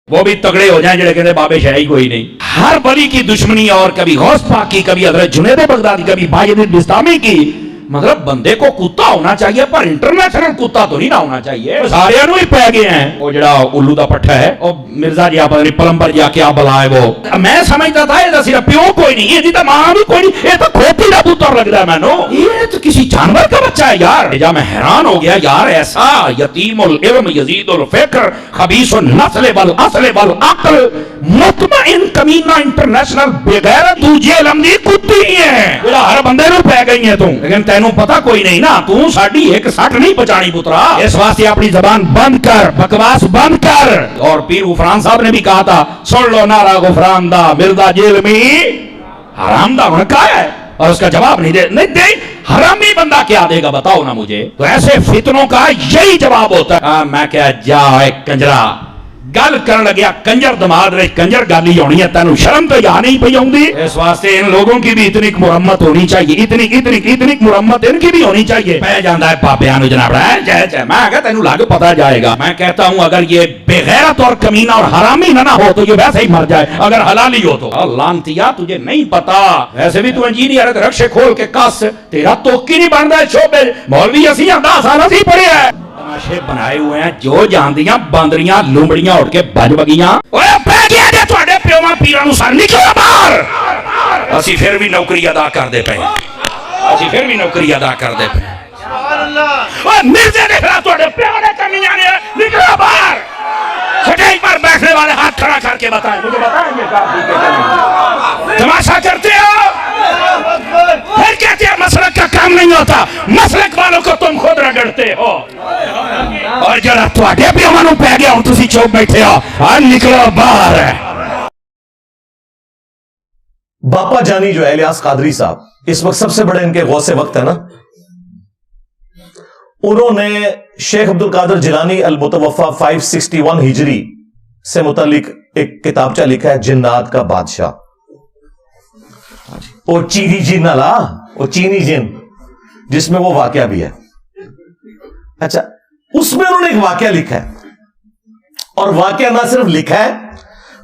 وہ بھی تگڑے ہو جائیں جڑے کہتے بابے شاہ ہی کوئی نہیں. ہر ولی کی دشمنی اور کبھی غوث پاک کی, کبھی حضرت جنید بغدادی, کبھی باجد بستامی کی. مطلب بندے کو کتا ہونا چاہیے پر انٹرنیشنل کتا تو نہیں نہ ہونا چاہیے. سارے ہی پہ گئے ہیں. وہ جڑا الو دا پٹھا ہے اور مرزا جی پتہ نہیں پلمبر جا کیا بلا ہے وہ. میں سمجھتا تھا یہ صرف پیو کوئی نہیں, یہ تو ماں بھی کوئی نہیں, یہ تو کھوپڑی کا پتر لگتا ہے مینو. یہ تو کسی جانور کا بچہ ہے یار. جا میں حیران ہو گیا یار, ایسا یتیم العلم یزید الفکر خبیث النسل والاصل والعقل مطمئن کمینہ انٹرنیشنل بغیرت دوجے علم دی کتی ہے جڑا ہر بندے نو پہ گئی ہے. تو لیکن تینوں پتا کوئی نہیں نا, تو ساڈی ایک سٹ نہیں بچانی پترا. اس واسطے اپنی زبان بند کر, بکواس بند کر. اور پیر غفران صاحب نے بھی کہا تھا, سن لو نعرہ غفران دا مرزا جیل میں حرام دا ہونا کہا ہے, اور اس کا جواب نہیں دے. حرامی بندہ کیا دے گا بتاؤ نا مجھے. تو ایسے فتنوں کا یہی جواب ہوتا ہے. میں کیا جا ایک کنجرا گل کرن لگیا کنجر دماد رہے کنجر گالی ہونی ہے, تینوں شرم تو یا نہیں پئی آؤندی. اس واسطے ان لوگوں کی بھی اتنی مرمت ہونی چاہیے, اتنی مرمت ان کی بھی ہونی چاہیے. پہ جاندہ ہے پاپیاں نو جناب رہا ہے میں کہتا تینوں لگ پتا جائے گا. میں کہتا ہوں اگر یہ بے غیرت اور کمینہ اور حرامی نہ ہو تو یہ ویسے ہی مر جائے, اگر حلالی ہو تو. لانتیا تجھے نہیں پتا, ویسے بھی تو انجینئر ہے, رکشے کھول کے کس تیرا توکی نہیں بن رہا ہے شعبے. مولوی اسی 10 سال اسی پڑے ہیں, تماشے بنائے ہوئے ہیں جو جاندیاں باندریاں لومڑیاں اٹھ کے بج بگیاں. اوے پہ گیا جے تواڈے پیواں پیراں نوں سر نکلا باہر. اسی پھر بھی نوکری ادا کر دے پئے, اسی پھر بھی نوکری ادا کر دے پئے. سبحان اللہ. اوے مرزے دیکھ رہا تواڈے پیواں نے کمیاں نے نکلا باہر. سٹیج پر بیٹھنے والے ہاتھ کھڑا کر کے بتائیں, مجھے بتائیں یہ کافی تماشا کرتے ہو. پھر کہتے ہیں مسلک کا کام نہیں ہوتا, مسلک والوں کو تم خود رگڑتے ہو. اور جڑا تواڈے پیواں نوں پہ گیا ہوں تسی چوپ بیٹھے ہو, آ نکلو باہر. باپا جانی جو ہے الیاس قادری صاحب, اس وقت سب سے بڑے ان کے غوث وقت ہے نا, انہوں نے شیخ عبد القادر جیلانی المتوفا 561 ہجری سے متعلق ایک کتابچہ لکھا ہے, جنات کا بادشاہ. وہ چینی جن لا, وہ چینی جن جس میں وہ واقعہ بھی ہے. اچھا, اس میں انہوں نے ایک واقعہ لکھا ہے, اور واقعہ نہ صرف لکھا ہے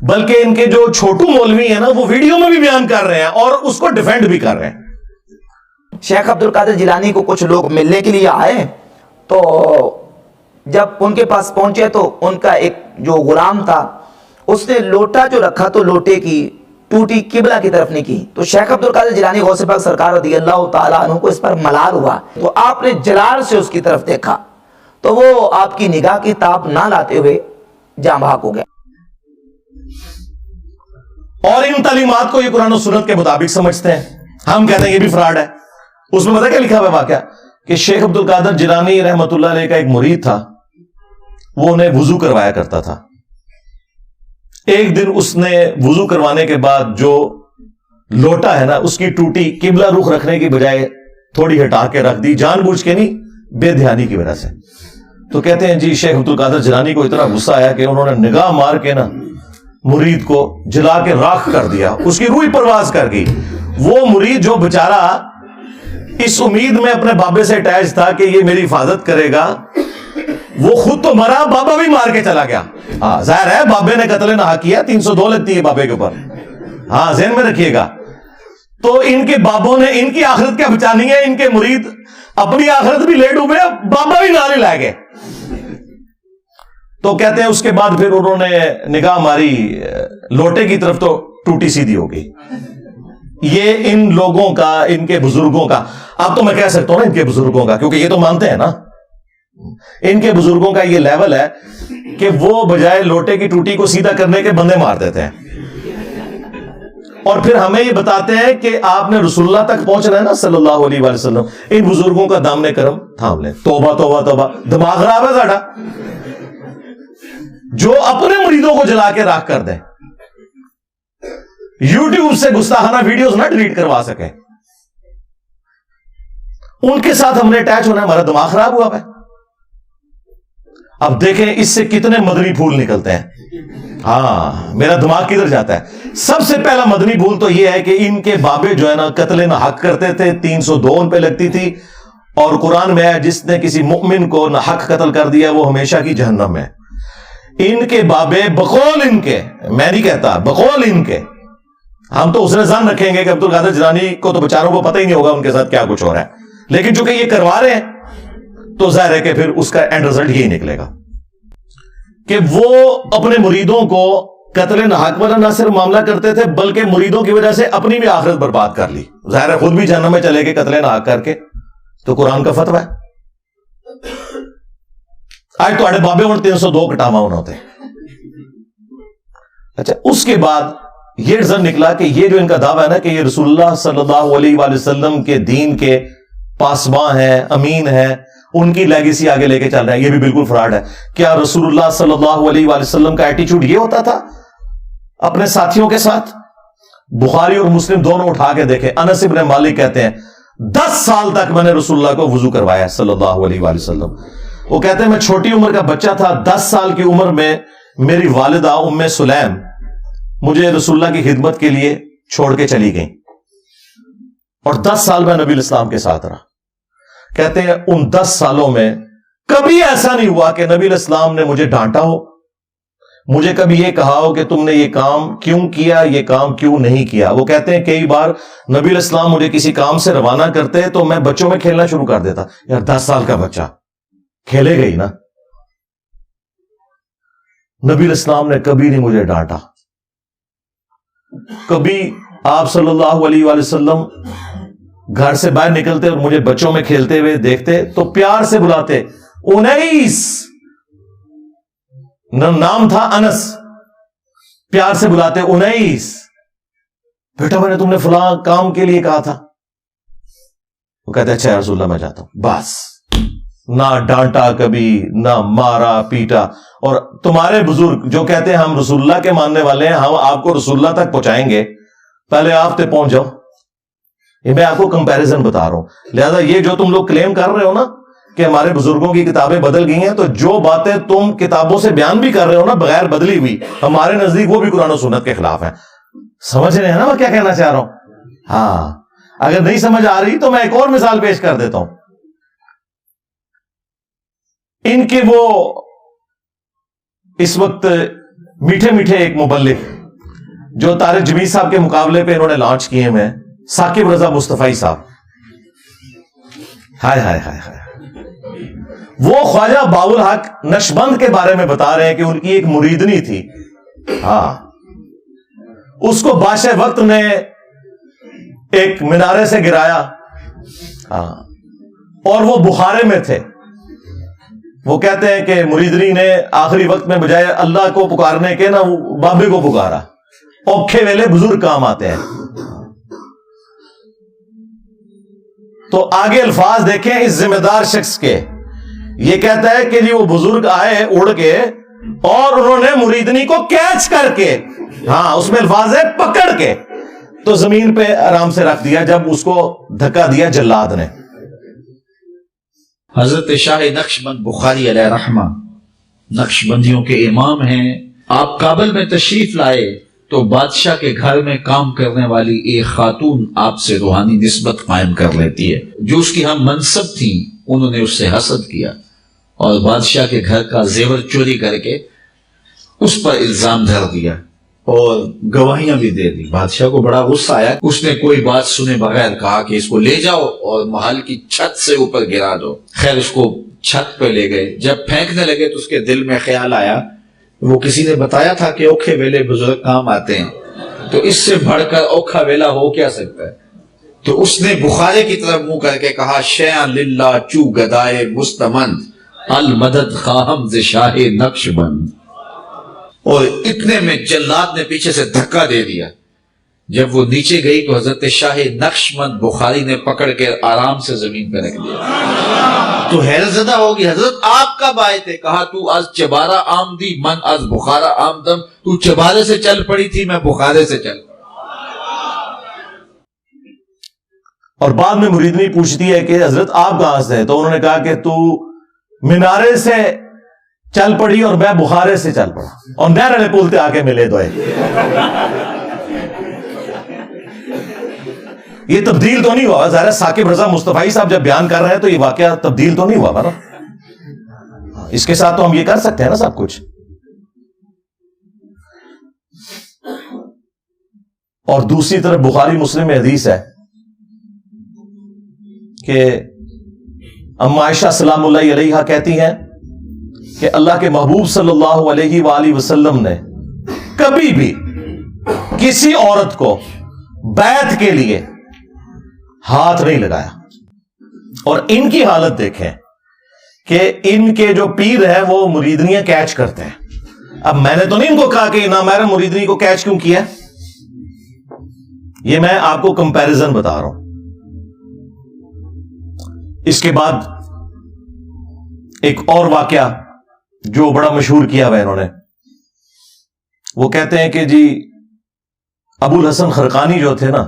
بلکہ ان کے جو چھوٹو مولوی ہیں نا وہ ویڈیو میں بھی بیان کر رہے ہیں اور اس کو ڈیفینڈ بھی کر رہے ہیں. شیخ عبد القادر جیلانی کو کچھ لوگ ملنے کے لیے آئے, تو جب ان کے پاس پہنچے تو ان کا ایک جو غلام تھا اس نے لوٹا جو رکھا تو لوٹے کی ٹوٹی قبلہ کی طرف نہیں کی. تو شیخ عبد القادر جیلانی غوث پاک سرکار رضی اللہ تعالیٰ عنہ کو اس پر ملال ہوا, تو آپ نے جلال سے اس کی طرف دیکھا تو وہ آپ کی نگاہ کی تاب نہ لاتے ہوئے جاں بحق ہو گئے. اور ان تعلیمات کو یہ قرآن و سنت کے مطابق سمجھتے ہیں. ہم کہتے ہیں یہ بھی فراڈ ہے. اس میں پتہ کیا لکھا ہوا ہے واقعہ, کہ شیخ عبد القادر جیلانی رحمت اللہ علیہ کا ایک مرید تھا, وہ انہیں وضو کروایا کرتا تھا. ایک دن اس نے وضو کروانے کے بعد جو لوٹا ہے نا اس کی ٹوٹی قبلہ رخ رکھنے کی بجائے تھوڑی ہٹا کے رکھ دی, جان بوجھ کے نہیں, بے دھیانی کی وجہ سے. تو کہتے ہیں جی شیخ عبد القادر جیلانی کو اتنا غصہ آیا کہ انہوں نے نگاہ مار کے نا مرید کو جلا کے راکھ کر دیا, اس کی روح پرواز کر گئی. وہ مرید جو بیچارہ اس امید میں اپنے بابے سے اٹیچ تھا کہ یہ میری حفاظت کرے گا, وہ خود تو مرا, بابا بھی مار کے چلا گیا. ظاہر ہے بابے نے قتل نہ کیا, 302 لگتی ہے بابے کے اوپر, ہاں ذہن میں رکھیے گا. تو ان کے بابوں نے ان کی آخرت کیا بچانی ہے, ان کے مرید اپنی آخرت بھی لے ڈوبے, بابا بھی نالے لائے گئے. تو کہتے ہیں اس کے بعد پھر انہوں نے نگاہ ماری لوٹے کی طرف تو ٹوٹی سیدھی ہو گئی. یہ ان لوگوں کا, ان کے بزرگوں کا, اب تو میں کہہ سکتا ہوں نا ان کے بزرگوں کا, کیونکہ یہ تو مانتے ہیں نا, ان کے بزرگوں کا یہ لیول ہے کہ وہ بجائے لوٹے کی ٹوٹی کو سیدھا کرنے کے بندے مار دیتے ہیں, اور پھر ہمیں یہ بتاتے ہیں کہ آپ نے رسول اللہ تک پہنچنا ہے نا صلی اللہ علیہ وآلہ وسلم, ان بزرگوں کا دامن کرم تھام لیں. توبہ توبہ توبہ, دماغ خراب ہے ساڈا جو اپنے مریدوں کو جلا کے راکھ کر دیں, یوٹیوب سے گستاخانہ ویڈیوز نہ ڈیلیٹ کروا سکیں. ان کے ساتھ ہم نے اٹیچ ہونا ہے, ہمارا دماغ خراب ہوا ہے. اب دیکھیں اس سے کتنے مدنی پھول نکلتے ہیں. ہاں میرا دماغ کدھر جاتا ہے. سب سے پہلا مدنی پھول تو یہ ہے کہ ان کے بابے جو ہے نا قتل نہ حق کرتے تھے, 302 ان پہ لگتی تھی, اور قرآن میں ہے جس نے کسی مؤمن کو نہ حق قتل کر دیا وہ ہمیشہ کی جہنم میں. ان کے بابے بقول ان کے، میں نہیں کہتا، بقول ان کے، ہم تو اس نے ظن رکھیں گے کہ عبد القادر جیلانی کو تو بیچاروں کو پتہ ہی نہیں ہوگا ان کے ساتھ کیا کچھ ہو رہا ہے، لیکن چونکہ یہ کروا رہے ہیں تو ظاہر ہے کہ پھر اس کا اینڈ رزلٹ یہی نکلے گا کہ وہ اپنے مریدوں کو قتل ناحق والا نہ صرف معاملہ کرتے تھے بلکہ مریدوں کی وجہ سے اپنی بھی آخرت برباد کر لی، ظاہر ہے خود بھی جہنم میں چلے گئے قتل ناحق کر کے، تو قرآن کا فتویٰ ہے۔ آج تو بابے ہوں 302 کٹاوا ہوتے۔ اچھا، اس کے بعد یہ رزلٹ نکلا کہ یہ جو ان کا دعویٰ ہے نا کہ یہ رسول اللہ صلی اللہ علیہ وآلہ وسلم کے دین کے پاسباں ہیں، امین ہیں، ان کی لیگیسی آگے لے کے چل رہے ہیں، یہ بھی بالکل فراڈ ہے۔ کیا رسول اللہ صلی اللہ علیہ وآلہ وسلم کا ایٹیچیوڈ یہ ہوتا تھا اپنے ساتھیوں کے ساتھ؟ بخاری اور مسلم دونوں اٹھا کے دیکھیں، انس ابن مالک کہتے ہیں 10 سال تک میں نے رسول اللہ کو وضو کروایا صلی اللہ علیہ وآلہ وسلم۔ وہ کہتے ہیں میں چھوٹی عمر کا بچہ تھا، 10 سال کی عمر میں میری والدہ ام سلیم مجھے رسول اللہ کی خدمت کے لیے چھوڑ کے چلی گئیں، اور 10 سال میں نبی الاسلام کے ساتھ رہا۔ کہتے ہیں ان 10 سالوں میں کبھی ایسا نہیں ہوا کہ نبی الاسلام نے مجھے ڈانٹا ہو، مجھے کبھی یہ کہا ہو کہ تم نے یہ کام کیوں کیا، یہ کام کیوں نہیں کیا۔ وہ کہتے ہیں کئی بار نبی الاسلام مجھے کسی کام سے روانہ کرتے تو میں بچوں میں کھیلنا شروع کر دیتا، یار 10 سال کا بچہ کھیلے گئی نا۔ نبی الاسلام نے کبھی نہیں مجھے ڈانٹا، کبھی آپ صلی اللہ علیہ وآلہ وسلم گھر سے باہر نکلتے اور مجھے بچوں میں کھیلتے ہوئے دیکھتے تو پیار سے بلاتے، انیس، نام تھا انس، پیار سے بلاتے، انیس بیٹا میں نے تم نے فلاں کام کے لیے کہا تھا۔ وہ کہتے اچھا رسول اللہ میں جاتا ہوں، بس نہ ڈانٹا کبھی، نہ مارا پیٹا۔ اور تمہارے بزرگ جو کہتے ہیں ہم رسول اللہ کے ماننے والے ہیں، ہم آپ کو رسول اللہ تک پہنچائیں گے، پہلے آپ تک پہنچ جاؤ۔ یہ میں آپ کو کمپیریزن بتا رہا ہوں۔ لہذا یہ جو تم لوگ کلیم کر رہے ہو نا کہ ہمارے بزرگوں کی کتابیں بدل گئی ہیں، تو جو باتیں تم کتابوں سے بیان بھی کر رہے ہو نا بغیر بدلی ہوئی، ہمارے نزدیک وہ بھی قرآن و سنت کے خلاف ہیں۔ سمجھ رہے ہیں نا میں کیا کہنا چاہ رہا ہوں؟ ہاں، اگر نہیں سمجھ آ رہی تو میں ایک اور مثال پیش کر دیتا ہوں۔ ان کے وہ اس وقت میٹھے میٹھے ایک مبلغ جو طارق جمیل صاحب کے مقابلے پہ انہوں نے لانچ کیے ہیں، ثاقب رضا مصطفی صاحب، ہائے ہائے ہائے ہائے، وہ خواجہ باول حق نقشبند کے بارے میں بتا رہے ہیں کہ ان کی ایک مریدنی تھی، ہاں، اس کو بادشاہ وقت نے ایک مینارے سے گرایا، ہاں، اور وہ بخارے میں تھے۔ وہ کہتے ہیں کہ مریدنی نے آخری وقت میں بجائے اللہ کو پکارنے کے نا وہ بابے کو پکارا۔ اوکھے ویلے بزرگ کام آتے ہیں۔ تو آگے الفاظ دیکھیں اس ذمہ دار شخص کے، یہ کہتا ہے کہ جی وہ بزرگ آئے اڑ کے اور انہوں نے مریدنی کو کیچ کر کے، ہاں اس میں الفاظ ہے پکڑ کے، تو زمین پہ آرام سے رکھ دیا جب اس کو دھکا دیا جلاد نے۔ حضرت شاہ نقشبند بخاری علیہ رحمہ نقشبندیوں کے امام ہیں۔ آپ کابل میں تشریف لائے تو بادشاہ کے گھر میں کام کرنے والی ایک خاتون آپ سے روحانی نسبت قائم کر لیتی ہے۔ جو اس کی ہم منصب تھیں انہوں نے اس سے حسد کیا اور بادشاہ کے گھر کا زیور چوری کر کے اس پر الزام دھر دیا اور گواہیاں بھی دے دی۔ بادشاہ کو بڑا غصہ آیا، اس نے کوئی بات سنے بغیر کہا کہ اس کو لے جاؤ اور محل کی چھت سے اوپر گرا دو۔ خیر اس کو چھت پہ لے گئے، جب پھینکنے لگے تو اس کے دل میں خیال آیا، وہ کسی نے بتایا تھا کہ اوکھے ویلے بزرگ کام آتے ہیں، تو اس سے بڑھ کر اوکھا ویلا ہو کیا سکتا ہے؟ تو اس نے بخارے کی طرف منہ کر کے کہا، شیعہ للہ چو گدائے مستمند المدد خواہم ز شاہ نقشبند، اور اتنے میں جلاد نے پیچھے سے دھکا دے دیا۔ جب وہ نیچے گئی تو حضرت شاہ نقشبند بخاری نے پکڑ کے آرام سے زمین پہ رکھ دیا۔ تو حیرت زدہ ہوگی، حضرت آپ کب آئے تھے؟ کہا تو از چبارہ آمدی من از بخارا آمدم، تو چبارے سے چل پڑی تھی، میں بخارے سے چل پڑا۔ اور بعد میں مریدنی پوچھتی ہے کہ حضرت آپ کہاں سے؟ تو انہوں نے کہا کہ تو مینارے سے چل پڑی اور میں بخارے سے چل پڑا، اور نہر والے پل تے آ کے ملے دوئے۔ یہ تبدیل تو نہیں ہوا، ظاہر ہے ثاقب رضا مصطفی صاحب جب بیان کر رہے ہیں تو یہ واقعہ تبدیل تو نہیں ہوا نا، اس کے ساتھ تو ہم یہ کر سکتے ہیں نا سب کچھ۔ اور دوسری طرف بخاری مسلم میں حدیث ہے کہ ام عائشہ سلام اللہ علیہا کہتی ہیں کہ اللہ کے محبوب صلی اللہ علیہ وآلہ وسلم نے کبھی بھی کسی عورت کو بیعت کے لیے ہاتھ نہیں لگایا. اور ان کی حالت دیکھیں کہ ان کے جو پیر ہیں وہ مریدنیاں کیچ کرتے ہیں. اب میں نے تو نہیں ان کو کہا کہ نامحرم مریدنی کو کیچ کیوں کیا، یہ میں آپ کو کمپیریزن بتا رہا ہوں. اس کے بعد ایک اور واقعہ جو بڑا مشہور کیا ہوا انہوں نے، وہ کہتے ہیں کہ جی ابو الحسن خرقانی جو تھے نا،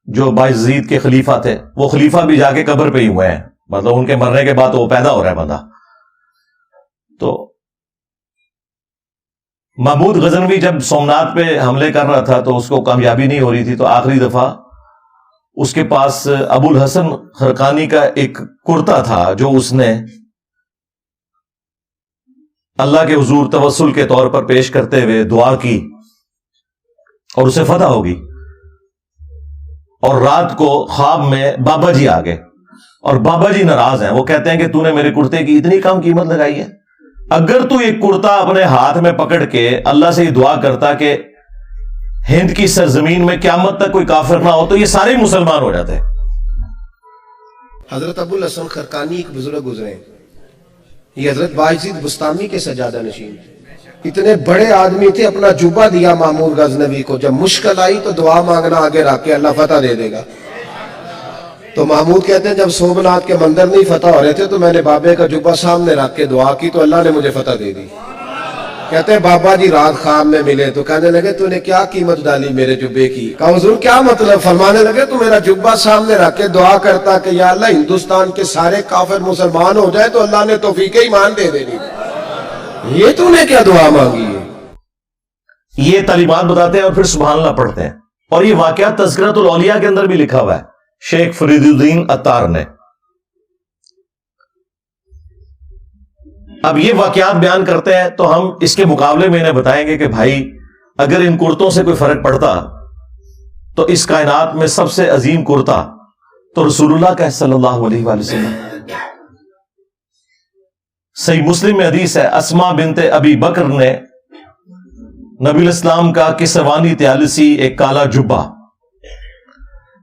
جو بایزید کے خلیفہ تھے، وہ خلیفہ بھی جا کے قبر پہ ہی ہوئے ہیں، مطلب ان کے مرنے کے بعد وہ پیدا ہو رہا ہے بندہ. تو محمود غزنوی جب سومناتھ پہ حملے کر رہا تھا تو اس کو کامیابی نہیں ہو رہی تھی، تو آخری دفعہ اس کے پاس ابو الحسن خرقانی کا ایک کرتا تھا جو اس نے اللہ کے حضور توسل کے طور پر پیش کرتے ہوئے دعا کی اور اسے فتح ہوگی. اور رات کو خواب میں بابا جی آ گئے اور بابا جی ناراض ہیں. وہ کہتے ہیں کہ تو نے میرے کرتے کی اتنی کم قیمت لگائی ہے، اگر تو یہ کرتا اپنے ہاتھ میں پکڑ کے اللہ سے یہ دعا کرتا کہ ہند کی سرزمین میں قیامت تک کوئی کافر نہ ہو تو یہ سارے مسلمان ہو جاتے. حضرت ابو الحسن خرقانی ایک بزرگ گزرے، یہ حضرت بایزید بستامی کے سجادہ نشین تھے. اتنے بڑے آدمی تھے، اپنا جوبہ دیا محمود غزنوی کو، جب مشکل آئی تو دعا مانگنا آگے رکھ کے اللہ فتح دے دے گا. تو محمود کہتے ہیں جب سومناتھ کے مندر نہیں فتح ہو رہے تھے تو میں نے بابے کا جوبہ سامنے رکھ کے دعا کی تو اللہ نے مجھے فتح دے دی. کہتے ہیں بابا جی رات خواب میں ملے تو کہنے لگے تو نے کیا قیمت ڈالی میرے جبے کی؟ کہا حضور کیا مطلب؟ فرمانے لگے تو میرا جبہ سامنے رکھ کے دعا کرتا کہ یا اللہ ہندوستان کے سارے کافر مسلمان ہو جائے تو اللہ نے توفیق ایمان دے دینی. یہ تو نے کیا دعا مانگی ہے؟ یہ تعلیمات بتاتے ہیں اور پھر سبحان اللہ پڑھتے ہیں. اور یہ واقعہ تذکرۃ الاولیاء کے اندر بھی لکھا ہوا ہے شیخ فرید الدین عطار نے. اب یہ واقعات بیان کرتے ہیں تو ہم اس کے مقابلے میں انہیں بتائیں گے کہ بھائی اگر ان کرتوں سے کوئی فرق پڑتا تو اس کائنات میں سب سے عظیم کرتا تو رسول اللہ کا صلی اللہ علیہ وآلہ وسلم. صحیح مسلم میں حدیث ہے، اسما بنت ابی بکر نے نبی الاسلام کا کسروانی طیالسی ایک کالا جبہ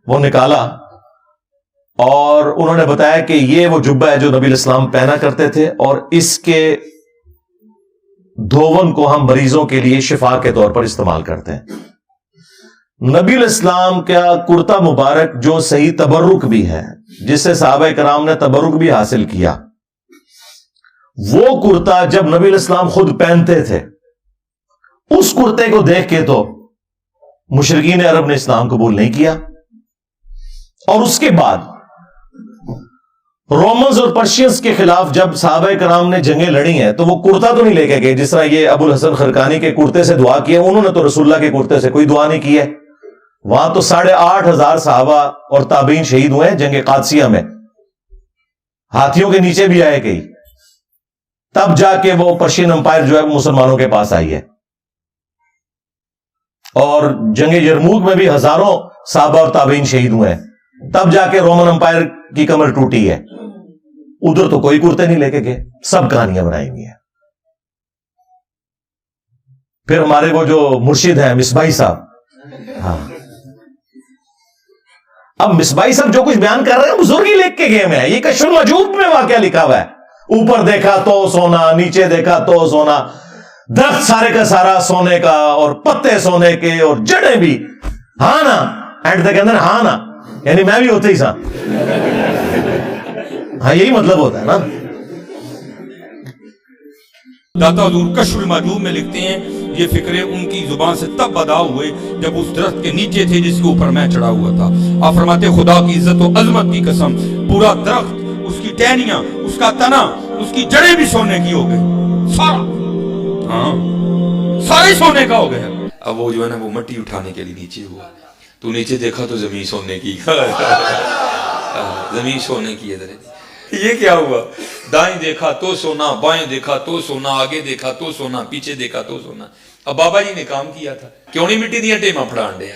وہ نکالا اور انہوں نے بتایا کہ یہ وہ جبہ ہے جو نبی الاسلام پہنا کرتے تھے اور اس کے دھون کو ہم مریضوں کے لیے شفا کے طور پر استعمال کرتے ہیں. نبی الاسلام کا کرتا مبارک جو صحیح تبرک بھی ہے، جس سے صحابہ کرام نے تبرک بھی حاصل کیا، وہ کرتا جب نبی الاسلام خود پہنتے تھے، اس کرتے کو دیکھ کے تو مشرکین عرب نے اسلام قبول نہیں کیا. اور اس کے بعد رومنز اور پرشینز کے خلاف جب صحابہ کرام نے جنگیں لڑی ہیں تو وہ کرتا تو نہیں لے کے گئے جس طرح یہ ابو الحسن خرقانی کے کرتے سے دعا کی ہے. انہوں نے تو رسول اللہ کے کرتے سے کوئی دعا نہیں کی ہے. وہاں تو 8,500 صحابہ اور تابعین شہید ہوئے ہیں جنگ قادسیہ میں، ہاتھیوں کے نیچے بھی آئے گئی، تب جا کے وہ پرشین امپائر جو ہے وہ مسلمانوں کے پاس آئی ہے. اور جنگ یرموک میں بھی ہزاروں صحابہ اور تابعین شہید ہوئے ہیں، تب جا کے رومن امپائر کی کمر ٹوٹی ہے. ادھر تو کوئی کرتے نہیں لے کے گئے، سب کہانیاں بنائی ہوئی ہیں. پھر ہمارے وہ جو مرشد ہیں مصباحی صاحب، ہاں اب مصباحی صاحب جو کچھ بیان کر رہے ہیں بزرگ ہی لکھ کے گئے میں، یہ کشف المجوب میں واقعہ لکھا ہوا ہے. اوپر دیکھا تو سونا، نیچے دیکھا تو سونا، درخت سارے کا سارا سونے کا اور پتے سونے کے اور جڑیں بھی. ہاں نا اینڈ تک اندر ہاں نا، یعنی میں بھی ہوتے ہی سا. ہاں یہی مطلب ہوتا ہے نا. داتا حضور کشف المجوب میں لکھتے ہیں یہ فکرے ان کی زبان سے تب ادا ہوئے جب اس درخت کے نیچے تھے جس کے اوپر میں چڑھا ہوا تھا. آپ فرماتے خدا کی عزت و عظمت کی قسم، پورا درخت، اس کی ٹہنیاں، اس کا تنا، اس کی جڑیں بھی سونے کی ہو گئی، سارا، ہاں سارے سونے کا ہو گیا. اب وہ جو ہے نا وہ مٹی اٹھانے کے لیے نیچے ہوا، تو نیچے دیکھا تو زمین سونے کی، زمین سونے کی. ادھر یہ کیا ہوا؟ دائیں دیکھا تو سونا، بائیں دیکھا تو سونا، آگے دیکھا تو سونا، پیچھے دیکھا تو سونا. اب بابا جی نے کام کیا تھا، کیوں نہیں مٹی دیا ٹیما پھڑان دیا.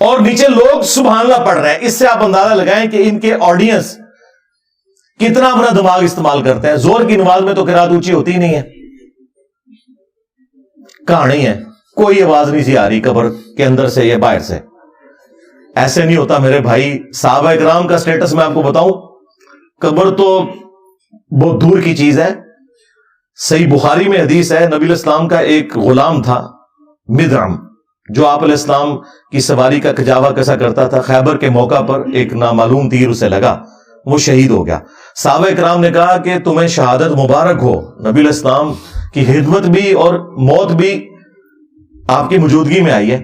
اور نیچے لوگ سبحان اللہ پڑھ رہے ہیں. اس سے آپ اندازہ لگائیں کہ ان کے آڈینس کتنا اپنا دماغ استعمال کرتے ہیں. زور کی نماز میں تو قرات اونچی ہوتی ہی نہیں ہے, کہانی ہے, کوئی آواز نہیں سی آ رہی قبر کے اندر سے یا باہر سے. ایسے نہیں ہوتا میرے بھائی. صحابہ کرام کا سٹیٹس میں آپ کو بتاؤں, قبر تو بہت دور کی چیز ہے. صحیح بخاری میں حدیث ہے, نبی علیہ السلام کا ایک غلام تھا مدرم, جو آپ علیہ السلام کی سواری کا کجاوا کسا کرتا تھا. خیبر کے موقع پر ایک نامعلوم تیر اسے لگا, وہ شہید ہو گیا. صحابہ کرام نے کہا کہ تمہیں شہادت مبارک ہو. نبی علیہ السلام کی خدمت بھی اور موت بھی آپ کی موجودگی میں آئی ہے.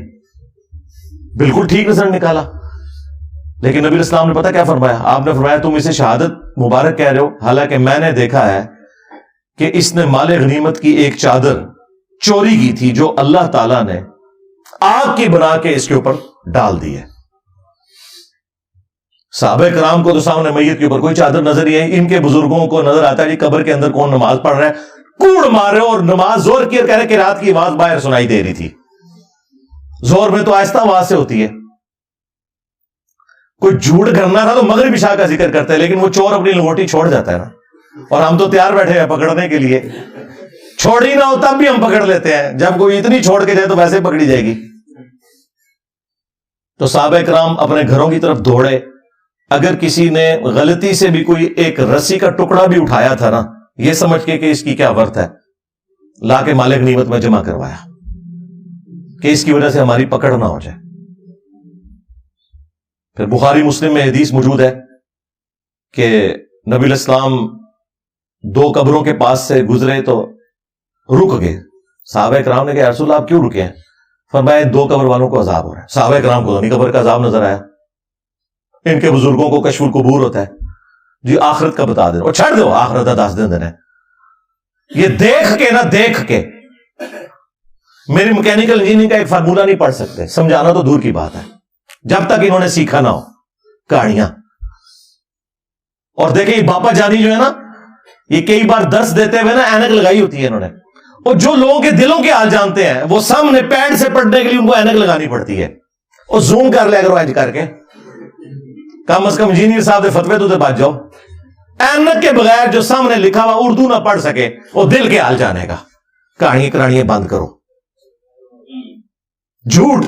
بالکل ٹھیک نظر نکالا. لیکن نبی علیہ السلام نے پتا کیا فرمایا؟ آپ نے فرمایا تم اسے شہادت مبارک کہہ رہے ہو, حالانکہ میں نے دیکھا ہے کہ اس نے مال غنیمت کی ایک چادر چوری کی تھی جو اللہ تعالیٰ نے آگ کی بنا کے اس کے اوپر ڈال دی ہے. صحابہ کرام کو تو سامنے میت کے اوپر کوئی چادر نظر نہیں آئی. ان کے بزرگوں کو نظر آتا ہے جی قبر کے اندر کون نماز پڑھ رہا ہے, کوڑ مار رہے اور نماز زور کی, کہہ رہے کہ رات کی آواز باہر سنائی دے رہی تھی. زور میں تو آہستہ آواز سے ہوتی ہے. کوئی جھوٹ کرنا تھا تو مغرب عشاء کا ذکر کرتا ہے, لیکن وہ چور اپنی لنگوٹی چھوڑ جاتا ہے نا, اور ہم تو تیار بیٹھے ہیں پکڑنے کے لیے. چھوڑی نہ ہو تب بھی ہم پکڑ لیتے ہیں, جب کوئی اتنی چھوڑ کے جائے تو ویسے پکڑی جائے گی. تو صحابہ کرام اپنے گھروں کی طرف دوڑے. اگر کسی نے غلطی سے بھی کوئی ایک رسی کا ٹکڑا بھی اٹھایا تھا نا, یہ سمجھ کے کہ اس کی کیا ورت ہے, لا کے مال غنیمت میں جمع کروایا کہ اس کی وجہ سے ہماری پکڑ نہ ہو جائے. پھر بخاری مسلم میں حدیث موجود ہے کہ نبی علیہ السلام دو قبروں کے پاس سے گزرے تو رک گئے. صحابہ کرام نے کہا رسول اللہ آپ کیوں رکے ہیں؟ فرمایا دو قبر والوں کو عذاب ہو رہا ہے. صحابہ کرام کو تو نہیں قبر کا عذاب نظر آیا. ان کے بزرگوں کو کشف القبور ہوتا ہے, جی آخرت کا بتا دیں, اور چھڑ دو آخرت کا 10 دن ہے. یہ دیکھ کے نہ دیکھ کے میری میکینیکل انجینئرنگ کا ایک فارمولہ نہیں پڑھ سکتے, سمجھانا تو دور کی بات ہے, جب تک انہوں نے سیکھا نہ ہو کہانیاں. اور دیکھیں یہ باپا جانی جو ہے نا, یہ کئی بار درس دیتے ہوئے نا اینک لگائی ہوتی ہے انہوں نے, اور جو لوگوں کے دلوں کے حال جانتے ہیں وہ سامنے پیڈ سے پڑھنے کے لیے ان کو اینک لگانی پڑتی ہے. اور زوم کر لے کرو کر کے, کم از کم انجینئر صاحب دے فتوے تو بچ جاؤ. اینک کے بغیر جو سامنے لکھا ہوا اردو نہ پڑھ سکے وہ دل کے حال جانے گا. کہانی کرانی بند کرو. جھوٹ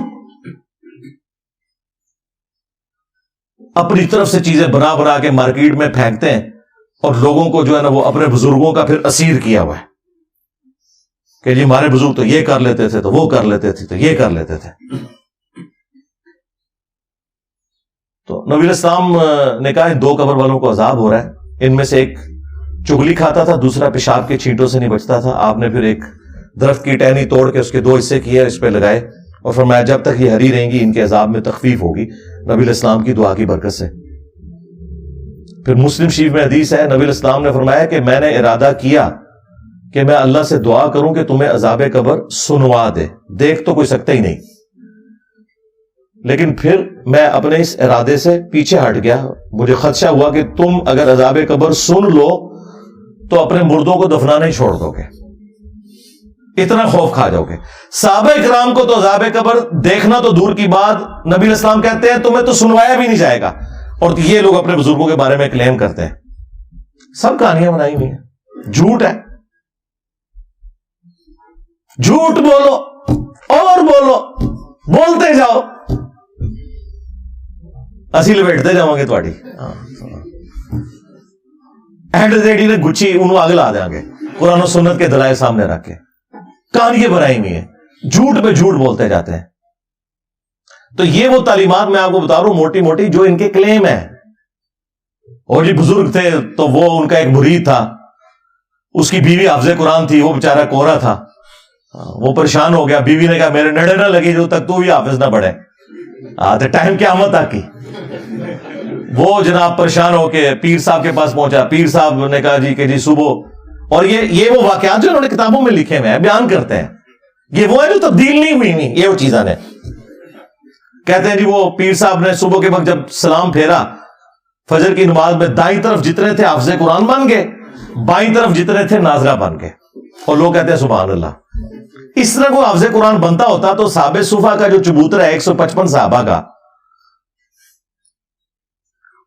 اپنی طرف سے چیزیں بنا بنا کے مارکیٹ میں پھینکتے ہیں, اور لوگوں کو جو ہے نا وہ اپنے بزرگوں کا پھر اسیر کیا ہوا ہے کہ جی ہمارے بزرگ تو یہ کر لیتے تھے, تو وہ کر لیتے تھے, تو یہ کر لیتے تھے. تو نبی علیہ السلام نے کہا دو قبر والوں کو عذاب ہو رہا ہے. ان میں سے ایک چگلی کھاتا تھا, دوسرا پیشاب کے چھینٹوں سے نہیں بچتا تھا. آپ نے پھر ایک درخت کی ٹہنی توڑ کے اس کے 2 حصے کیے, اس پہ لگائے, اور فرمایا جب تک یہ ہری رہیں گی ان کے عذاب میں تخفیف ہوگی نبی علیہ السلام کی دعا کی برکت سے. پھر مسلم شریف میں حدیث ہے, نبی علیہ السلام نے فرمایا کہ میں نے ارادہ کیا کہ میں اللہ سے دعا کروں کہ تمہیں عذاب قبر سنوا دے. دیکھ تو کوئی سکتا ہی نہیں, لیکن پھر میں اپنے اس ارادے سے پیچھے ہٹ گیا. مجھے خدشہ ہوا کہ تم اگر عذاب قبر سن لو تو اپنے مردوں کو دفنانا ہی چھوڑ دو گے, اتنا خوف کھا جاؤ گے. صحابہ کرام کو تو عذاب قبر دیکھنا تو دور کی بات, نبی علیہ السلام کہتے ہیں تمہیں تو سنوایا بھی نہیں جائے گا, اور یہ لوگ اپنے بزرگوں کے بارے میں کلیم کرتے ہیں. سب کہانیاں بنائی ہوئی ہیں, جھوٹ ہے. جھوٹ بولو اور بولو, بولتے جاؤ, اسی لپیٹتے جاؤں گے تھوڑی. اینڈ ریڈی نے گچھی انہوں آگ لا دیں گے قرآن و سنت کے دلائل سامنے رکھ کے. کہانیاں بنائی ہوئی ہیں, جھوٹ پہ جھوٹ بولتے جاتے ہیں. تو یہ وہ تعلیمات میں آپ کو بتا رہا ہوں موٹی موٹی جو ان کے کلیم ہے. اور جی بزرگ تھے تو وہ ان کا ایک مرید تھا, اس کی بیوی حافظ قرآن تھی, وہ بیچارہ کوہرا تھا, وہ پریشان ہو گیا. بیوی نے کہا میرے نڑے نہ لگی جو تک تو بھی حافظ نہ بڑھے. ٹائم قیامت آ کی. وہ جناب پریشان ہو کے پیر صاحب کے پاس پہنچا. پیر صاحب نے کہا جی کہ جی صبح, اور یہ وہ واقعات جو انہوں نے کتابوں میں لکھے ہوئے ہیں, بیان کرتے ہیں, یہ وہ ہے جو تبدیل نہیں ہوئی نہیں, یہ وہ چیزاں نے. کہتے ہیں جی وہ پیر صاحب نے صبح کے وقت جب سلام پھیرا فجر کی نماز میں, دائیں طرف جتنے تھے حافظ قرآن بن گئے, بائیں طرف جتنے تھے ناظرہ بن گئے. اور لوگ کہتے ہیں سبحان اللہ. اس طرح کو حافظ قرآن بنتا ہوتا تو صحابہ صفا کا جو چبوترا ہے 155 صحابہ کا,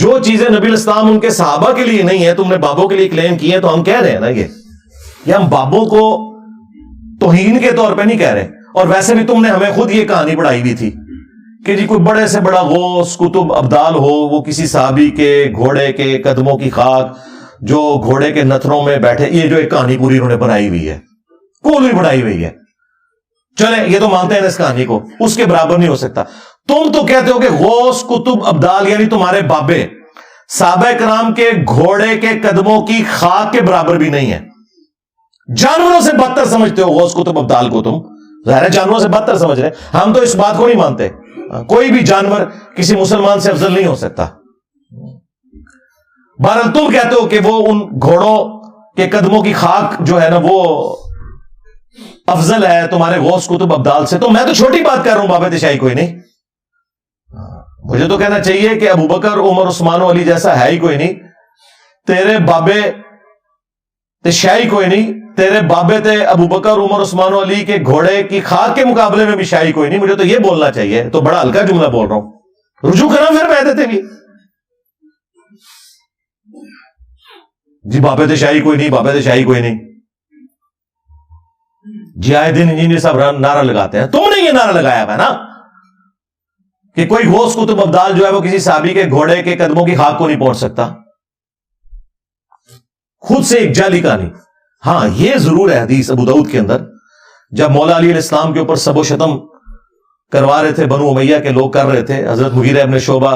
جو چیزیں نبی الاسلام ان کے صحابہ کے لیے نہیں ہے تم نے بابوں کے لیے کلیم کی ہیں، تو ہم کہہ رہے ہیں نا یہ ہم بابوں کو توہین کے طور پہ نہیں کہہ رہے. اور ویسے بھی تم نے ہمیں خود یہ کہانی پڑھائی ہوئی تھی کہ جی کوئی بڑے سے بڑا غوث کتب ابدال ہو، وہ کسی صحابی کے گھوڑے کے قدموں کی خاک جو گھوڑے کے نتھنوں میں بیٹھے، یہ جو ایک کہانی پوری انہوں نے بنائی ہوئی ہے، کوئی بنائی ہوئی ہے. چلیں یہ تو مانتے ہیں اس کہانی کو، اس کے برابر نہیں ہو سکتا. تم تو کہتے ہو کہ غوث کتب ابدال یعنی تمہارے بابے صحابہ کرام کے گھوڑے کے قدموں کی خاک کے برابر بھی نہیں ہے. جانوروں سے بدتر سمجھتے ہو غوث کتب ابدال کو، تم ظاہر ہے جانوروں سے بدتر سمجھ رہے. ہم تو اس بات کو نہیں مانتے، کوئی بھی جانور کسی مسلمان سے افضل نہیں ہو سکتا. بہرحال تم کہتے ہو کہ وہ ان گھوڑوں کے قدموں کی خاک جو ہے نا وہ افضل ہے تمہارے غوث کتب ابدال سے. تو میں تو چھوٹی بات کر رہا ہوں بابے تشائی کوئی نہیں. مجھے تو کہنا چاہیے کہ ابو بکر عمر عثمان و علی جیسا ہے ہی کوئی نہیں. تیرے بابے تشائی کوئی نہیں، تیرے بابے تھے ابو بکر عمر عثمان و علی کے گھوڑے کی خاک کے مقابلے میں بھی شاہی کوئی نہیں. مجھے تو یہ بولنا چاہیے، تو بڑا ہلکا جملہ بول رہا ہوں. رجوع کرنا پھر میں دیتے بھی جی بابے تھے شاہی کوئی نہیں، بابے تھے شاہی کوئی نہیں. جی آئے دن انجینئر صاحب نعرہ لگاتے ہیں. تم نے یہ نعرہ لگایا ہے نا کہ کوئی غوث کتب ابدال جو ہے وہ کسی صحابی کے گھوڑے کے قدموں کی خاک کو نہیں پہنچ سکتا. خود سے ایک جعلی کہانی. ہاں یہ ضرور ہے حدیث ابو داؤد کے اندر جب مولا علی علیہ السلام کے اوپر سب و شتم کروا رہے تھے، بنو امیہ کے لوگ کر رہے تھے، حضرت مغیرہ ابن شعبہ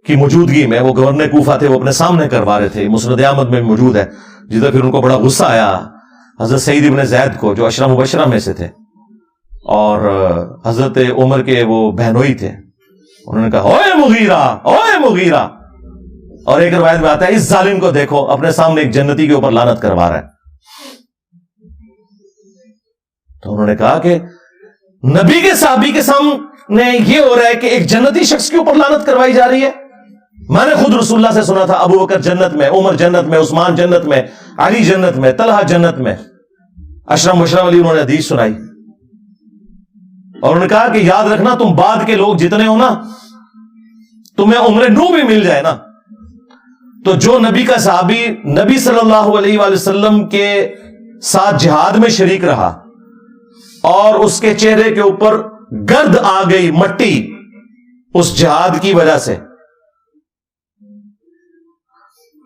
کی موجودگی میں، وہ گورنر کوفہ تھے، وہ اپنے سامنے کروا رہے تھے. مسند احمد میں موجود ہے. جدھر پھر ان کو بڑا غصہ آیا حضرت سعید ابن زید کو جو عشرہ مبشرہ میں سے تھے اور حضرت عمر کے وہ بہنوئی تھے. انہوں نے کہا اوے مغیرہ، اوے مغیرہ. اور ایک روایت میں آتا ہے اس ظالم کو دیکھو اپنے سامنے ایک جنتی کے اوپر لعنت کروا رہا ہے. تو انہوں نے کہا کہ نبی کے صحابی کے سامنے یہ ہو رہا ہے کہ ایک جنتی شخص کے اوپر لعنت کروائی جا رہی ہے. میں نے خود رسول اللہ سے سنا تھا ابو بکر جنت میں، عمر جنت میں، عثمان جنت میں، علی جنت میں، طلحہ جنت میں. عشرہ مبشرہ والی انہوں نے حدیث سنائی اور انہوں نے کہا کہ یاد رکھنا تم بعد کے لوگ جتنے ہو نا تمہیں عمر نو بھی مل جائے نا تو جو نبی کا صحابی نبی صلی اللہ علیہ وآلہ وسلم کے ساتھ جہاد میں شریک رہا اور اس کے چہرے کے اوپر گرد آ گئی، مٹی، اس جہاد کی وجہ سے،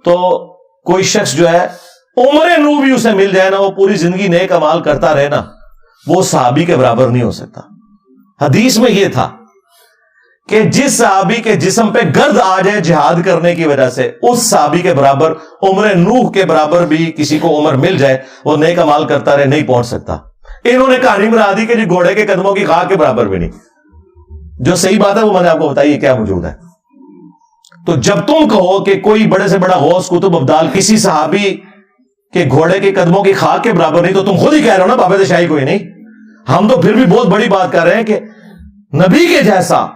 تو کوئی شخص جو ہے عمر نو بھی اسے مل جائے نا، وہ پوری زندگی نیک اعمال کرتا رہے نا، وہ صحابی کے برابر نہیں ہو سکتا. حدیث میں یہ تھا کہ جس صحابی کے جسم پہ گرد آ جائے جہاد کرنے کی وجہ سے، اس صحابی کے برابر، عمر نوح کے برابر بھی کسی کو عمر مل جائے وہ نیک اعمال کرتا رہے نہیں پہنچ سکتا. انہوں نے کہانی بنا دی کہ جی گھوڑے کے قدموں کی خاک کے برابر بھی نہیں. جو صحیح بات ہے وہ میں نے آپ کو بتائی کیا موجود ہے. تو جب تم کہو کہ کوئی بڑے سے بڑا غوث کتب ابدال کسی صحابی کے گھوڑے کے قدموں کی خاک کے برابر نہیں، تو تم خود ہی کہہ رہے ہو نا بابے شاہی کوئی نہیں. ہم تو پھر بھی بہت بڑی بات کر رہے ہیں کہ نبی کے جیسا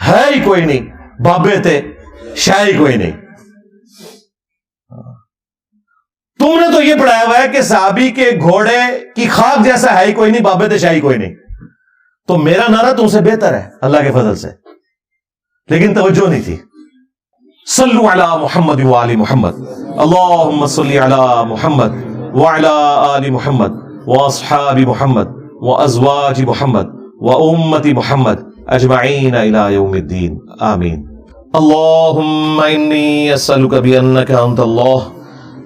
ہے ہی کوئی نہیں، بابے تھے شاہی کوئی نہیں. تم نے تو یہ پڑھایا ہوا ہے کہ صحابی کے گھوڑے کی خاک جیسا ہے ہی کوئی نہیں، بابے تھے شاہی کوئی نہیں. تو میرا نعرہ تم سے بہتر ہے اللہ کے فضل سے، لیکن توجہ نہیں تھی. صلو علی محمد وآل محمد، اللہم صلی علی محمد وعلی آل محمد واصحاب محمد وازواج محمد وامت محمد اجمعین الى یوم الدین آمین. اللہم انی اسألک بانک انت اللہ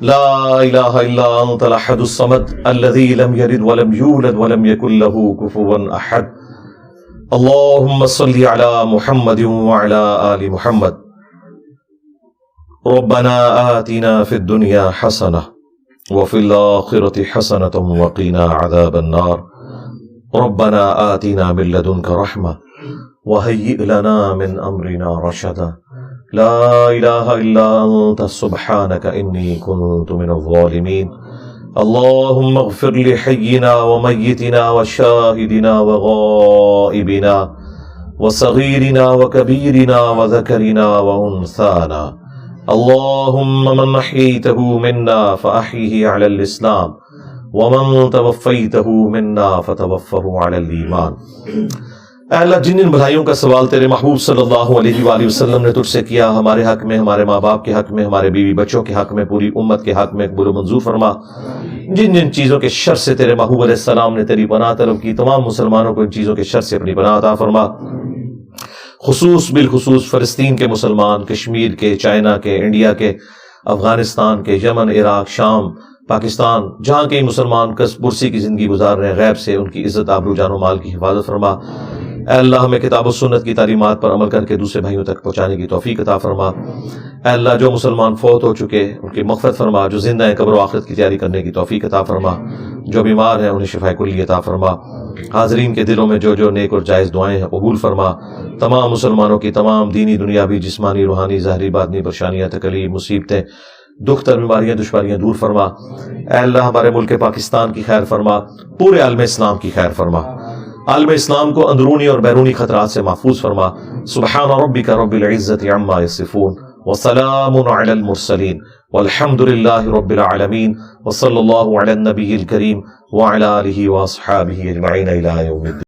لا الہ الا انت الاحد الصمد الذی لم یلد ولم یولد ولم یکن له کفوا احد. اللہم صلی علی محمد وعلی آل محمد. ربنا آتنا في الدنيا حسنة وفي الآخرة حسنة وقنا عذاب النار. ربنا آتنا من لدنك رحمة وهيئ لنا من أمرنا رشدا. لا إله إلا أنت سبحانك إني كنت من الظالمين. اللهم اغفر لحينا وميتنا وشاهدنا وغائبنا وصغيرنا وكبيرنا وذكرنا وأنثانا. اللهم من أحييته منا فأحيه على الإسلام ومن توفيته منا فتوفه على الإيمان. اے اللہ جن جن بھلائیوں کا سوال تیرے محبوب صلی اللہ علیہ وآلہ وسلم نے تجھ سے کیا، ہمارے حق میں، ہمارے ماں باپ کے حق میں، ہمارے بیوی بچوں کے حق میں، پوری امت کے حق میں قبول و منظور فرما۔ جن جن چیزوں کے شر سے تیرے محبوب علیہ السلام نے تیری پناہ طلب کی، تمام مسلمانوں کو ان چیزوں کے شر سے اپنی پناہ عطا فرما۔ بالخصوص فلسطین کے مسلمان، کشمیر کے، چائنا کے، انڈیا کے، افغانستان کے، یمن، عراق، شام، پاکستان، جہاں کے مسلمان کس پرسی کی زندگی گزار رہے ہیں، غیب سے ان کی عزت، آبرو، جان و مال کی حفاظت فرما۔ اے اللہ ہمیں کتاب و سنت کی تعلیمات پر عمل کر کے دوسرے بھائیوں تک پہنچانے کی توفیق عطا فرما۔ اے اللہ جو مسلمان فوت ہو چکے ان کی مغفرت فرما، جو زندہ ہیں قبر و آخرت کی تیاری کرنے کی توفیق عطا فرما، جو بیمار ہیں انہیں شفا کلی عطا فرما۔ حاضرین کے دلوں میں جو نیک اور جائز دعائیں ہیں قبول فرما۔ تمام مسلمانوں کی تمام دینی، دنیاوی، جسمانی، روحانی، ظاہری، باطنی پریشانیاں، تکلیف، مصیبتیں، دکھ، بیماریاں، دشواریاں دور فرما۔ اے اللہ ہمارے ملک پاکستان کی خیر فرما، پورے عالم اسلام کی خیر فرما، عالم اسلام کو اندرونی اور بیرونی خطرات سے محفوظ فرما۔ سبحان ربک رب العزت عما یصفون وسلام علی المرسلین والحمد للہ رب العالمین وصلی اللہ علی النبی الکریم وعلی آلہ واصحابہ اجمعین الی یوم الدین۔